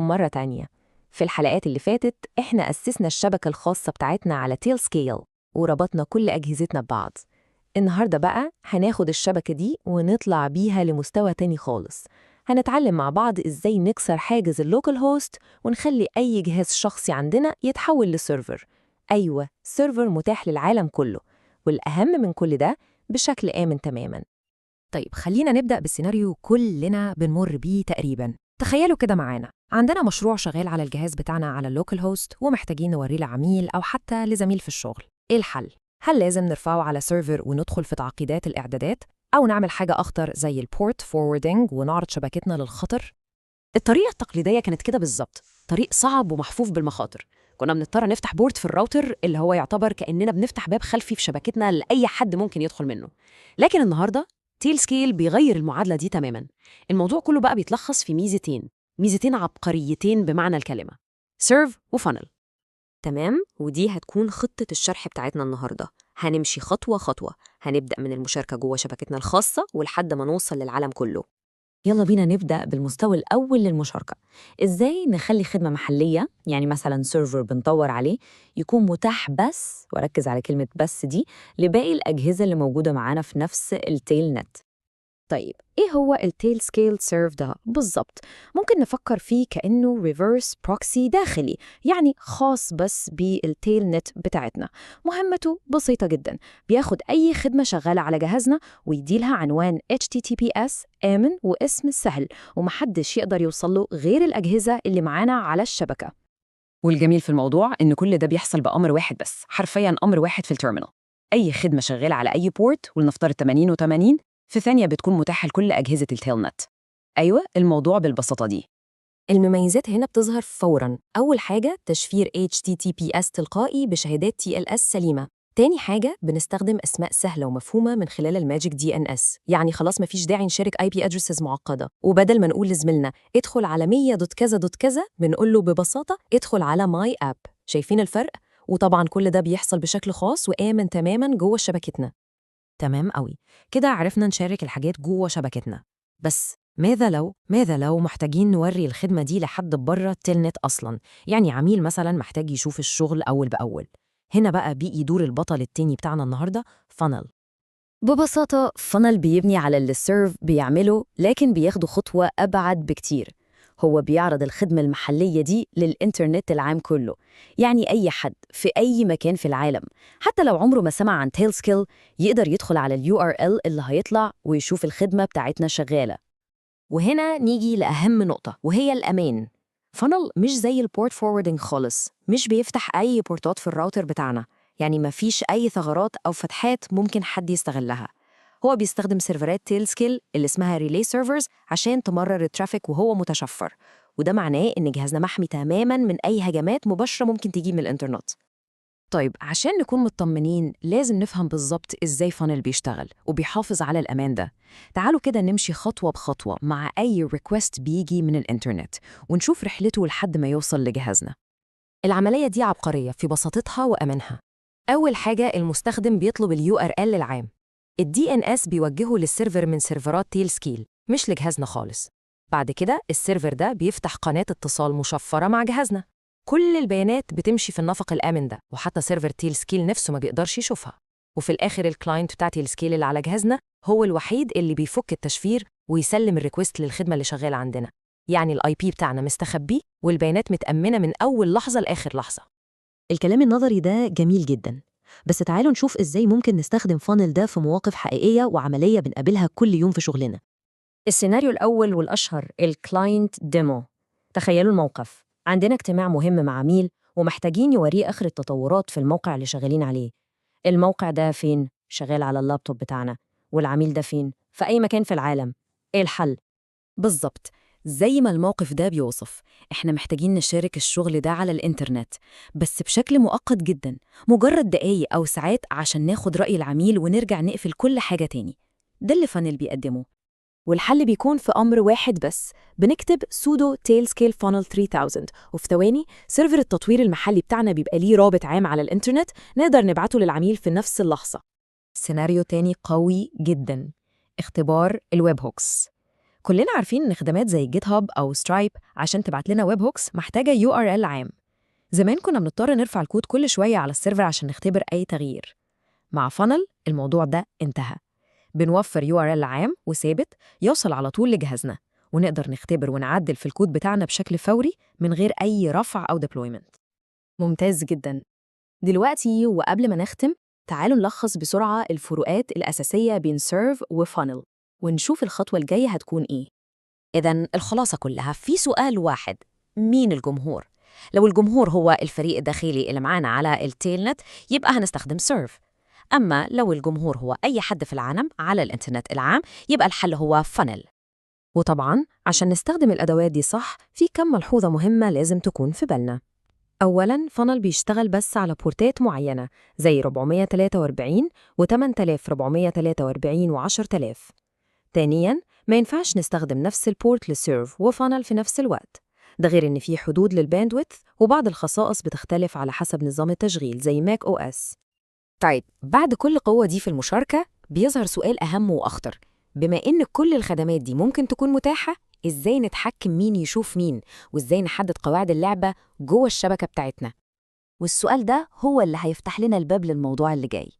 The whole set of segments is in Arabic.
مرة تانية. في الحلقات اللي فاتت إحنا أسسنا الشبكة الخاصة بتاعتنا على تيل سكيل وربطنا كل أجهزتنا ببعض. النهاردة بقى هناخد الشبكة دي ونطلع بيها لمستوى تاني خالص. هنتعلم مع بعض إزاي نكسر حاجز اللوكال هوست ونخلي أي جهاز شخصي عندنا يتحول لسيرفر. أيوة، سيرفر متاح للعالم كله، والأهم من كل ده بشكل آمن تماماً. طيب خلينا نبدأ بالسيناريو كلنا بنمر بيه تقريباً. تخيلوا كده معانا، عندنا مشروع شغال على الجهاز بتاعنا على اللوكال هوست ومحتاجين نوريه لعميل أو حتى لزميل في الشغل. إيه الحل؟ هل لازم نرفعه على سيرفر وندخل في تعقيدات الإعدادات؟ أو نعمل حاجة أخطر زي البورت فوروردنج ونعرض شبكتنا للخطر؟ الطريقة التقليدية كانت كده بالظبط، طريق صعب ومحفوف بالمخاطر. كنا بنضطر نفتح بورت في الراوتر اللي هو يعتبر كأننا بنفتح باب خلفي في شبكتنا لأي حد ممكن يدخل منه. لكن النهاردة تيل سكيل بيغير المعادلة دي تماماً. الموضوع كله بقى بيتلخص في ميزتين عبقريتين بمعنى الكلمة: سيرف وفانل. تمام، ودي هتكون خطة الشرح بتاعتنا النهاردة. هنمشي خطوة خطوة، هنبدأ من المشاركة جوه شبكتنا الخاصة ولحد ما نوصل للعالم كله. يلا بينا نبدأ بالمستوى الأول للمشاركة. إزاي نخلي خدمة محلية، يعني مثلاً سيرفر بنطور عليه، يكون متاح بس، وركز على كلمة بس دي، لباقي الأجهزة اللي موجودة معانا في نفس التيل نت. طيب إيه هو التيل سكيل سيرف ده بالظبط؟ ممكن نفكر فيه كأنه ريفرس بروكسي داخلي، يعني خاص بس بالتيل نت بتاعتنا. مهمته بسيطة جدا، بياخد أي خدمة شغالة على جهازنا ويديلها عنوان HTTPS آمن واسم سهل، ومحدش يقدر يوصله غير الأجهزة اللي معانا على الشبكة. والجميل في الموضوع إن كل ده بيحصل بأمر واحد بس، حرفياً أمر واحد في التيرمينال. أي خدمة شغالة على أي بورت، ولنفترض 80 و80، في ثانية بتكون متاحة لكل أجهزة التيل نت. أيوة، الموضوع بالبساطة دي. المميزات هنا بتظهر فوراً. أول حاجة تشفير HTTPS تلقائي بشهادات TLS سليمة. تاني حاجة بنستخدم أسماء سهلة ومفهومة من خلال الماجيك DNS، يعني خلاص مفيش داعي نشارك IP addresses معقدة. وبدل ما نقول لزميلنا ادخل على 100.كذا.كذا، بنقول له ببساطة ادخل على My App. شايفين الفرق؟ وطبعاً كل ده بيحصل بشكل خاص وآمن تماماً جوه شبكتنا. تمام قوي، كده عرفنا نشارك الحاجات جوه شبكتنا. بس ماذا لو محتاجين نوري الخدمة دي لحد بره التلنت أصلاً؟ يعني عميل مثلاً محتاج يشوف الشغل أول بأول. هنا بقى بيجي دور البطل التاني بتاعنا النهاردة، فانل. ببساطة فانل بيبني على اللي السيرف بيعمله، لكن بياخده خطوة أبعد بكتير. هو بيعرض الخدمة المحلية دي للإنترنت العام كله، يعني أي حد في أي مكان في العالم، حتى لو عمره ما سمع عن تيل سكيل، يقدر يدخل على URL اللي هيطلع ويشوف الخدمة بتاعتنا شغالة. وهنا نيجي لأهم نقطة، وهي الأمان. فانل مش زي البورت فوروردنج خالص، مش بيفتح أي بورتات في الراوتر بتاعنا، يعني مفيش أي ثغرات أو فتحات ممكن حد يستغلها. هو بيستخدم سيرفرات تيل سكيل اللي اسمها ريلي سيرفرز عشان تمرر الترافيك وهو متشفر، وده معناه إن جهازنا محمي تماماً من أي هجمات مباشرة ممكن تيجي من الإنترنت. طيب عشان نكون مطمنين لازم نفهم بالظبط إزاي فانل بيشتغل وبيحافظ على الأمان ده. تعالوا كده نمشي خطوة بخطوة مع أي ريكوست بيجي من الإنترنت، ونشوف رحلته لحد ما يوصل لجهازنا. العملية دي عبقرية في بساطتها وأمانها. أول حاجة، المستخدم بيطلب ال URL العام. ال DNS بيوجهه للسيرفر من سيرفرات تيل سكيل، مش لجهازنا خالص. بعد كده السيرفر ده بيفتح قناة اتصال مشفرة مع جهازنا. كل البيانات بتمشي في النفق الآمن ده، وحتى سيرفر تيل سكيل نفسه ما بيقدرش يشوفها. وفي الآخر الكلاينت بتاع تيل سكيل اللي على جهازنا هو الوحيد اللي بيفك التشفير ويسلم الريكوست للخدمة اللي شغالة عندنا. يعني ال IP بتاعنا مستخبي والبيانات متأمنة من أول لحظة لآخر لحظة. الكلام النظري ده جميل جدا، بس تعالوا نشوف إزاي ممكن نستخدم فانل ده في مواقف حقيقية وعملية بنقابلها كل يوم في شغلنا. السيناريو الأول والأشهر، الكلاينت ديمو. تخيلوا الموقف، عندنا اجتماع مهم مع عميل ومحتاجين يوريه آخر التطورات في الموقع اللي شغالين عليه. الموقع ده فين؟ شغال على اللابتوب بتاعنا. والعميل ده فين؟ في أي مكان في العالم. إيه الحل؟ بالظبط زي ما الموقف ده بيوصف، احنا محتاجين نشارك الشغل ده على الإنترنت، بس بشكل مؤقت جدا، مجرد دقايق أو ساعات عشان ناخد رأي العميل ونرجع نقفل كل حاجة تاني. ده اللي فانل بيقدمه. والحل بيكون في أمر واحد بس، بنكتب sudo tailscale funnel 3000، وفي ثواني سيرفر التطوير المحلي بتاعنا بيبقى ليه رابط عام على الإنترنت نقدر نبعته للعميل في نفس اللحظة. سيناريو تاني قوي جدا، اختبار الويب هوكس. كلنا عارفين إن خدمات زي جيت هاب أو سترايب عشان تبعت لنا ويب هوكس محتاجة URL عام. زمان كنا بنضطر نرفع الكود كل شوية على السيرفر عشان نختبر أي تغيير. مع فانل الموضوع ده انتهى. بنوفر URL عام وثابت يوصل على طول لجهازنا، ونقدر نختبر ونعدل في الكود بتاعنا بشكل فوري من غير أي رفع أو deployment. ممتاز جدا. دلوقتي وقبل ما نختم، تعالوا نلخص بسرعة الفروقات الأساسية بين سيرف وفانل ونشوف الخطوة الجاية هتكون إيه. إذن الخلاصة كلها في سؤال واحد: مين الجمهور؟ لو الجمهور هو الفريق الداخلي اللي معانا على التيلنت يبقى هنستخدم سيرف. أما لو الجمهور هو أي حد في العالم على الإنترنت العام يبقى الحل هو فانل. وطبعاً عشان نستخدم الأدوات دي صح، في كم ملحوظة مهمة لازم تكون في بالنا. أولاً، فانل بيشتغل بس على بورتات معينة زي 443 و8443 و10000. ثانياً، ما ينفعش نستخدم نفس البورت لسيرف وفانل في نفس الوقت، ده غير إن في حدود للباندويث وبعض الخصائص بتختلف على حسب نظام التشغيل زي ماك أو إس. طيب، بعد كل قوة دي في المشاركة بيظهر سؤال أهم وأخطر: بما إن كل الخدمات دي ممكن تكون متاحة، إزاي نتحكم مين يشوف مين؟ وإزاي نحدد قواعد اللعبة جوه الشبكة بتاعتنا؟ والسؤال ده هو اللي هيفتح لنا الباب للموضوع اللي جاي.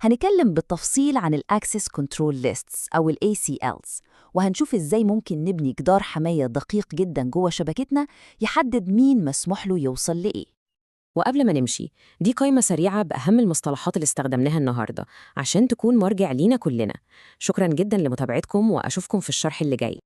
هنتكلم بالتفصيل عن ال Access Control Lists أو ال ACLs، وهنشوف إزاي ممكن نبني جدار حماية دقيق جدا جوه شبكتنا يحدد مين مسموح له يوصل لإيه. وقبل ما نمشي، دي قائمة سريعة بأهم المصطلحات اللي استخدمناها النهاردة عشان تكون مرجع لينا كلنا. شكراً جداً لمتابعتكم، وأشوفكم في الشرح اللي جاي.